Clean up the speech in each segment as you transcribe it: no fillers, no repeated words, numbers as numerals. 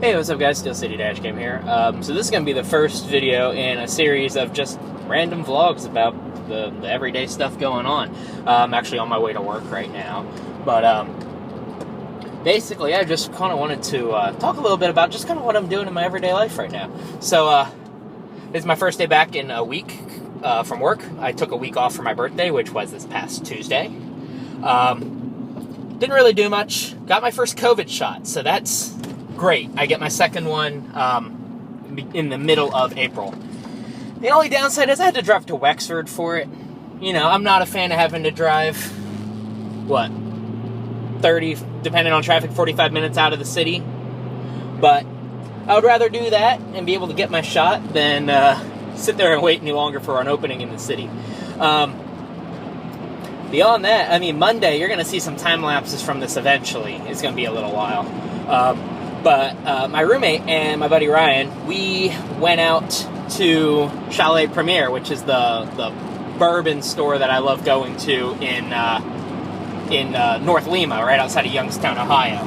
Hey, what's up guys, Steel City Dash Cam here. So this is going to be the first video in a series of just random vlogs about the everyday stuff going on. I'm actually on my way to work right now. But basically I just kind of wanted to talk a little bit about just kind of what I'm doing in my everyday life right now. So this is my first day back in a week from work. I took a week off for my birthday, which was this past Tuesday. Didn't really do much. Got my first COVID shot, so that's great. I get my second one in the middle of April. The only downside is I had to drive to Wexford for it. You know, I'm not a fan of having to drive, 30, depending on traffic, 45 minutes out of the city. But I would rather do that and be able to get my shot than sit there and wait any longer for an opening in the city. Beyond that, I mean, Monday, you're going to see some time lapses from this eventually. It's going to be a little while. But my roommate and my buddy Ryan, we went out to Chalet Premier, which is the bourbon store that I love going to in North Lima, right outside of Youngstown, Ohio.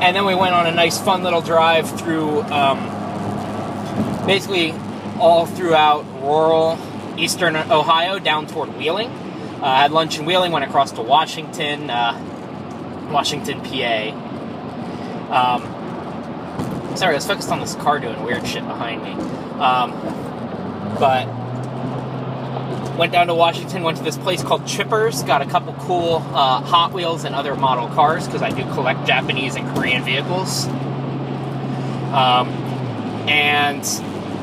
And then we went on a nice, fun little drive through, basically all throughout rural eastern Ohio down toward Wheeling. I had lunch in Wheeling, went across to Washington, PA. Sorry, I was focused on this car doing weird shit behind me. But went down to Washington, went to this place called Chippers, got a couple cool Hot Wheels and other model cars, because I do collect Japanese and Korean vehicles. And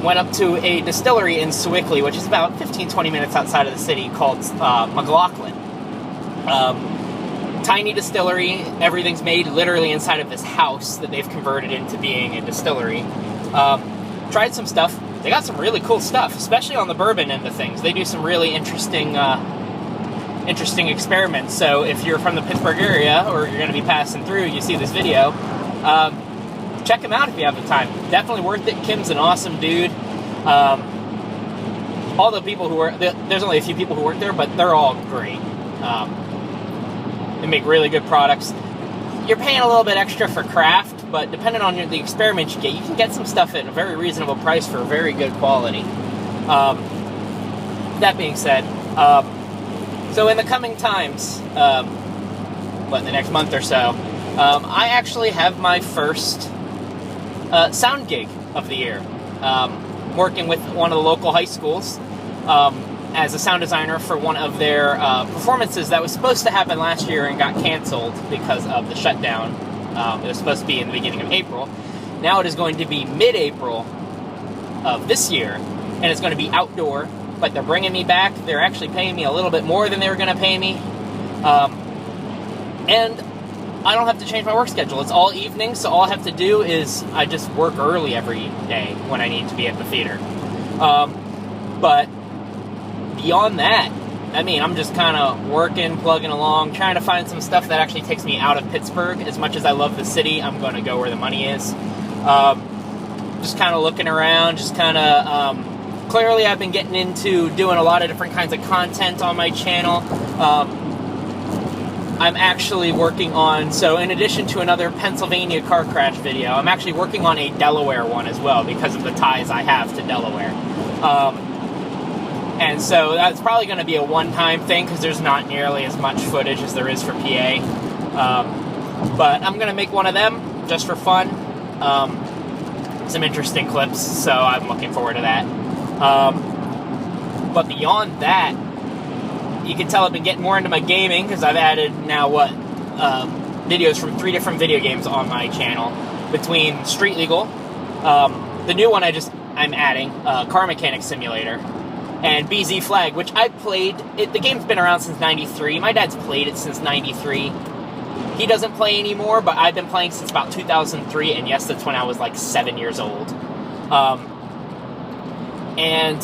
went up to a distillery in Sewickley, which is about 15-20 minutes outside of the city, called McLaughlin. Tiny distillery. Everything's made literally inside of this house that they've converted into being a distillery. Tried some stuff. They got some really cool stuff, especially on the bourbon end of things. They do some really interesting experiments. So if you're from the Pittsburgh area, or you're going to be passing through, you see this video, check him out if you have the time. Definitely worth it. Kim's an awesome dude. All the people who work, there's only a few people who work there, but they're all great. They make really good products. You're paying a little bit extra for craft, but depending on the experiment you can get some stuff at a very reasonable price for very good quality. That being said, so in the coming times, the next month or so, I actually have my first sound gig of the year. Working with one of the local high schools as a sound designer for one of their performances that was supposed to happen last year and got canceled because of the shutdown. It was supposed to be in the beginning of April. Now it is going to be mid-April of this year, and it's going to be outdoor, but they're bringing me back. They're actually paying me a little bit more than they were going to pay me. And I don't have to change my work schedule. It's all evening, so all I have to do is I just work early every day when I need to be at the theater. But beyond that, I mean, I'm just kind of working, plugging along, trying to find some stuff that actually takes me out of Pittsburgh. As much as I love the city, I'm going to go where the money is. Just kind of looking around, just kind of, clearly I've been getting into doing a lot of different kinds of content on my channel. I'm actually working on, so in addition to another Pennsylvania car crash video, I'm actually working on a Delaware one as well, because of the ties I have to Delaware. And so that's probably going to be a one-time thing, because there's not nearly as much footage as there is for PA. But I'm going to make one of them just for fun. Some interesting clips, so I'm looking forward to that. But beyond that, you can tell I've been getting more into my gaming, because I've added now, videos from 3 different video games on my channel, between Street Legal, the new one I'm adding, Car Mechanic Simulator, and BZ Flag, which I played. The game's been around since 93. My dad's played it since 93. He doesn't play anymore, but I've been playing since about 2003, and yes, that's when I was like 7 years old. And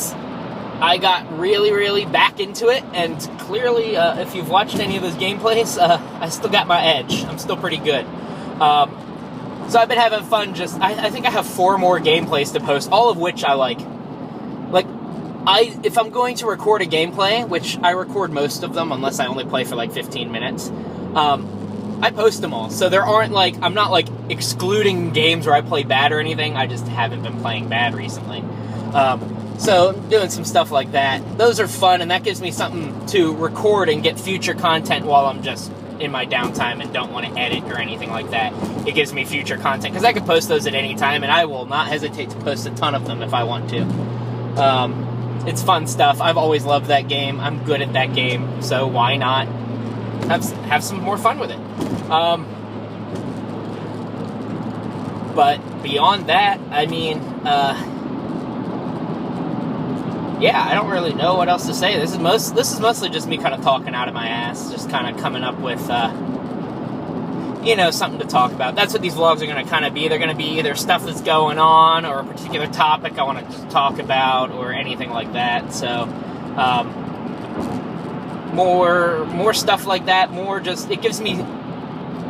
I got really, really back into it, and clearly, if you've watched any of those gameplays, I still got my edge. I'm still pretty good. So I've been having fun. I think I have 4 more gameplays to post, all of which I like. If I'm going to record a gameplay, which I record most of them, unless I only play for like 15 minutes, I post them all. So there aren't like, I'm not like excluding games where I play bad or anything. I just haven't been playing bad recently. So doing some stuff like that. Those are fun, and that gives me something to record and get future content while I'm just in my downtime and don't want to edit or anything like that. It gives me future content, because I can post those at any time, and I will not hesitate to post a ton of them if I want to. It's fun stuff. I've always loved that game. I'm good at that game, so why not have some more fun with it? But beyond that, I mean, yeah, I don't really know what else to say. This is mostly just me kind of talking out of my ass, just kind of coming up with, something to talk about. That's what these vlogs are going to kind of be. They're going to be either stuff that's going on, or a particular topic I want to talk about, or anything like that. So, more stuff like that. More just, it gives me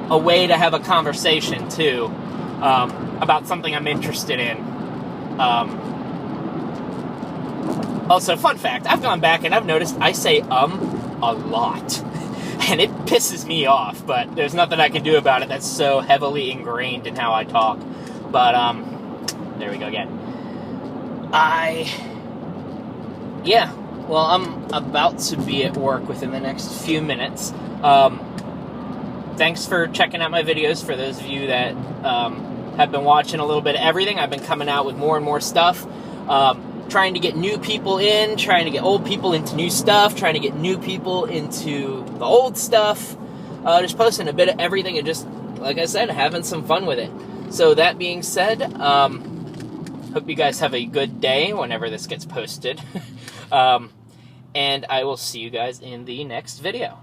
a way to have a conversation too, about something I'm interested in. Also, fun fact, I've gone back and I've noticed I say a lot. And it pisses me off, but there's nothing I can do about it. That's so heavily ingrained in how I talk. But, there we go again. Well, I'm about to be at work within the next few minutes. Thanks for checking out my videos. For those of you that have been watching a little bit of everything, I've been coming out with more and more stuff. Trying to get new people in, trying to get old people into new stuff, trying to get new people into the old stuff. Just posting a bit of everything and just, like I said, having some fun with it. So that being said, hope you guys have a good day whenever this gets posted. And I will see you guys in the next video.